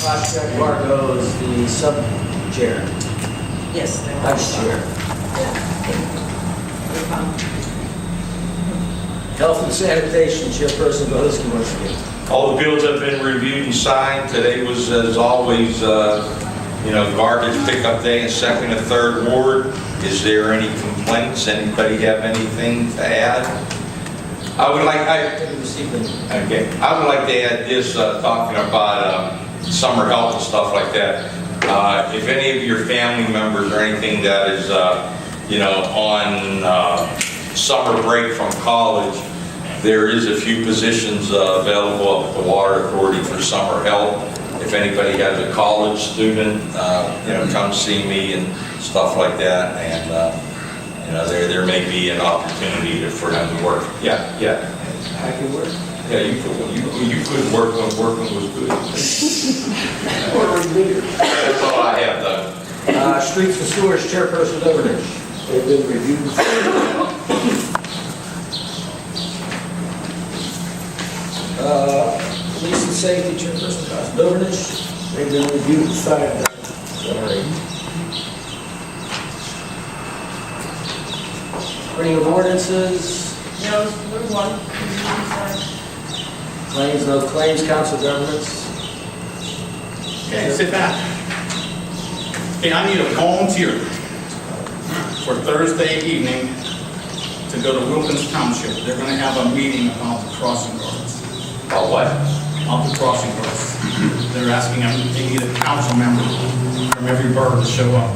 Jack Margot is the sub-chair, Yes, they were. vice chair. Health and sanitation, chairperson Bohusky once again. All the bills have been reviewed and signed. Today was, as always, garbage pickup day in 2nd and 3rd Ward. Is there any complaints? Anybody have anything to add? I would like to add this, talking about summer help and stuff like that. If any of your family members or anything that is, on summer break from college, there is a few positions available up at the Water Authority for summer help. If anybody has a college student, come see me and stuff like that. And there may be an opportunity for them to work. Yeah. I can work. Yeah, you could work when working was good. That's all I have done. Streets and sewers, chairperson Governance. They've been reviewed. Police and safety, chairperson Governance. They've been reviewed and signed. Sorry. Reading of ordinances. No, there's one. Claims, no claims, council governments. Okay, sit back. Okay, I need a volunteer for Thursday evening to go to Wilkins Township. They're going to have a meeting about the crossing guards. Oh, what? About the crossing guards. They're asking them, they need a council member from every borough to show up.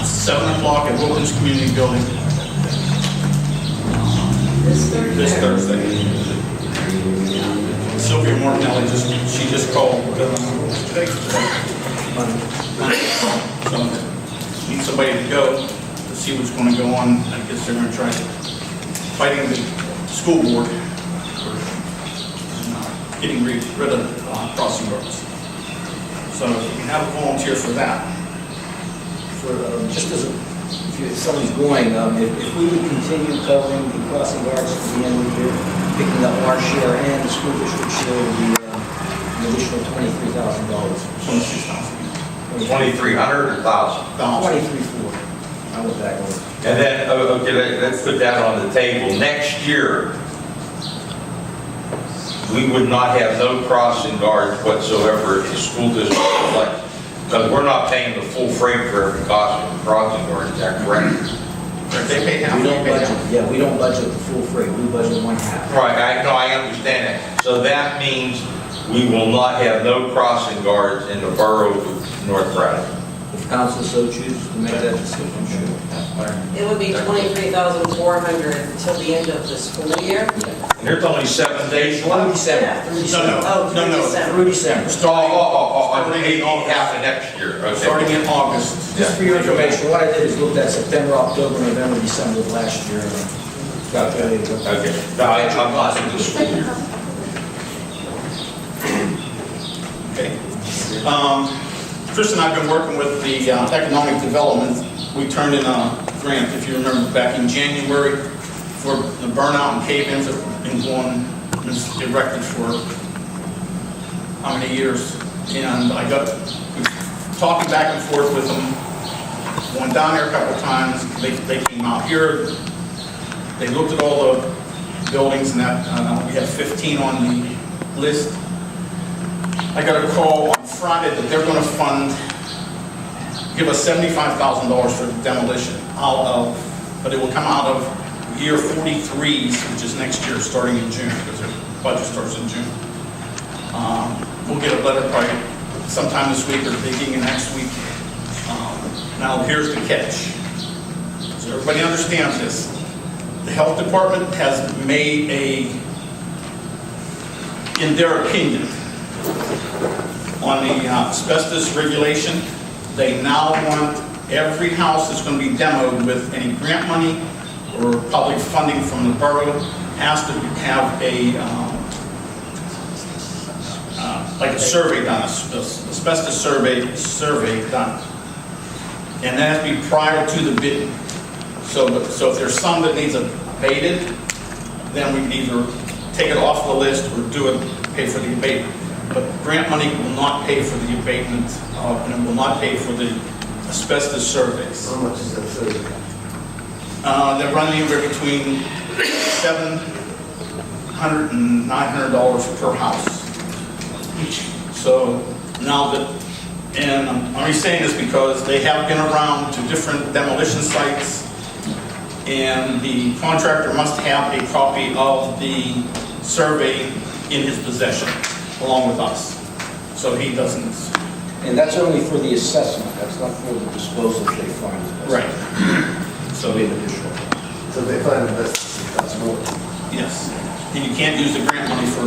It's 7 o'clock at Wilkins Community Building. This Thursday. Sylvia Martinelli she just called today. So need somebody to go to see what's going to go on. I guess they're going to try fighting the school board for getting rid of crossing guards. So you can have a volunteer for that. Just as if somebody's going, if we would continue covering the crossing guards to the end of the year, picking up our share and the school district share would be an additional $23,000. 26,000. 2,300 or 1,000? 23,400. I went back over. And then, okay, let's put that on the table. Next year, we would not have no crossing guards whatsoever if the school district elects. Because we're not paying the full freight for every crossing guard, is that correct? They pay half. We don't budget, we don't budget the full freight, we budget one half. Right, I understand that. So that means we will not have no crossing guards in the borough of North Braddock. If council so chooses to make that decision, sure. It would be 23,400 until the end of the school year. And there's only 7 days Through left. December. Through December. Oh, through December. Through December. Half of next year. Okay. Starting in August. Just for your information, what I did is looked at September, October, November, December of last year. And got that. Okay. No, I'm not in the school year. Okay. Chris and I have been working with the economic development. We turned in a grant, if you remember, back in January for the burnout and cave-ins that have been erected for how many years? And I got talking back and forth with them. Went down there a couple of times. They came out here. They looked at all the buildings and that. We have 15 on the list. I got a call on Friday that they're going to give us $75,000 for demolition but it will come out of year 43s, which is next year, starting in June, because their budget starts in June. We'll get a letter probably sometime this week or beginning of next week. Now here's the catch. So everybody understands this. The health department has made in their opinion, on the asbestos regulation, they now want every house that's going to be demoed with any grant money or public funding from the borough has to have like a survey done, asbestos survey done, and that has to be prior to the bidding. So if there's some that needs abated, then we can either take it off the list or pay for the abatement. but grant money will not pay for the abatement, and it will not pay for the asbestos surveys. How much is that survey? They're running anywhere between $700 and $900 per house. So now that, and I'm only saying this because they have been around to different demolition sites, and the contractor must have a copy of the survey in his possession, along with us. So he doesn't. And that's only for the assessment, that's not for the disposal if they find it. Right. So, So additional. So they find asbestos, that's more. yes. And you can't use the grant money for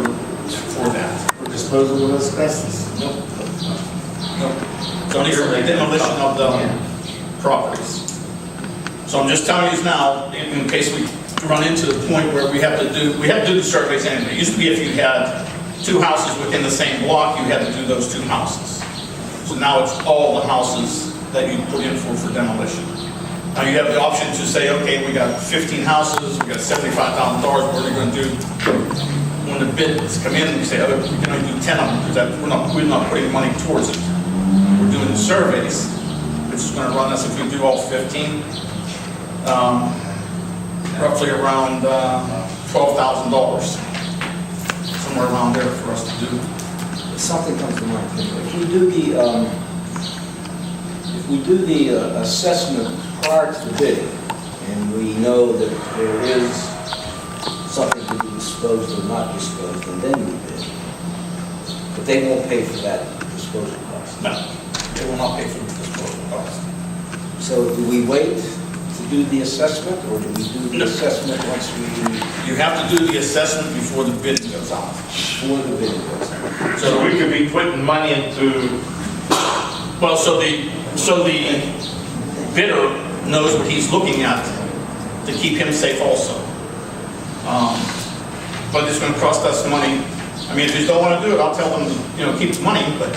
that. For disposal of asbestos? Nope. Nope. It's only for the demolition of the properties. So I'm just telling you this now, in case we run into the point where we have to do the surveys anyway. It used to be if you had 2 houses within the same block, you had to do those 2 houses. So now it's all the houses that you put in for demolition. Now you have the option to say, okay, we got 15 houses, we got $75,000, what are we going to do? When the bids come in, we say, oh, we can only do 10 of them, because we're not putting money towards it. We're doing the surveys, which is going to run us, if we do all 15, roughly around $12,000. Somewhere around there for us to do. Something comes to mind. If we do the assessment prior to the bidding, and we know that there is something to be disposed or not disposed, and then we bid, but they won't pay for that disposal cost. No, they will not pay for the disposal cost. So do we wait to do the assessment, or do we do the assessment once You have to do the assessment before the bidding goes out. before the bidding goes out? So we could be putting money into, Well, so the bidder knows what he's looking at to keep him safe also. But it's going to cost us money. I mean, if you don't want to do it, I'll tell them, keep the money, but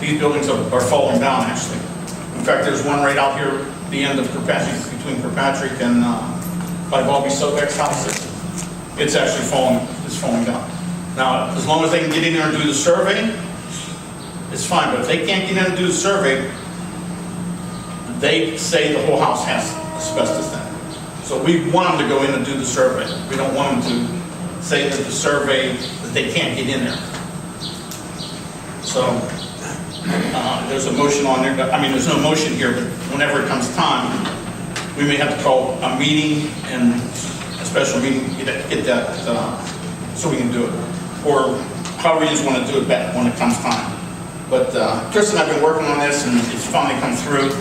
these buildings are falling down, actually. In fact, there's one right out here, the end of Kirkpatrick, between Kirkpatrick and by Bobby Sobek's house. It's actually falling down. Now, as long as they can get in there and do the survey, it's fine, but if they can't get in and do the survey, they say the whole house has asbestos in it. So we want them to go in and do the survey. We don't want them to say that the survey, that they can't get in there. So, there's a motion on there, there's no motion here, but whenever it comes time, we may have to call a meeting and a special meeting, get that, so we can do it. Or however you just want to do it back when it comes time. But Chris and I have been working on this, and it's finally come through.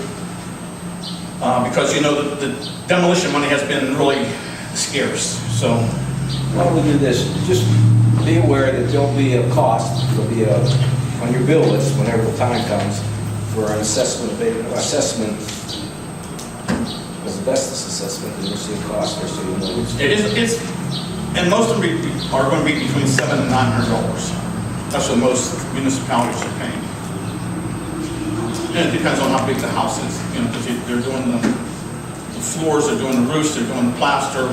Because the demolition money has been really scarce. So Why don't we do this? Just be aware that there'll be a cost, there'll be on your bill list whenever the time comes for an assessment, asbestos assessment, and you'll see a cost there, so you'll know. it's and most of them are going to be between $700 and $900. That's what most municipalities are paying. And it depends on how big the house is. If they're doing the floors, they're doing the roofs, they're doing the plaster.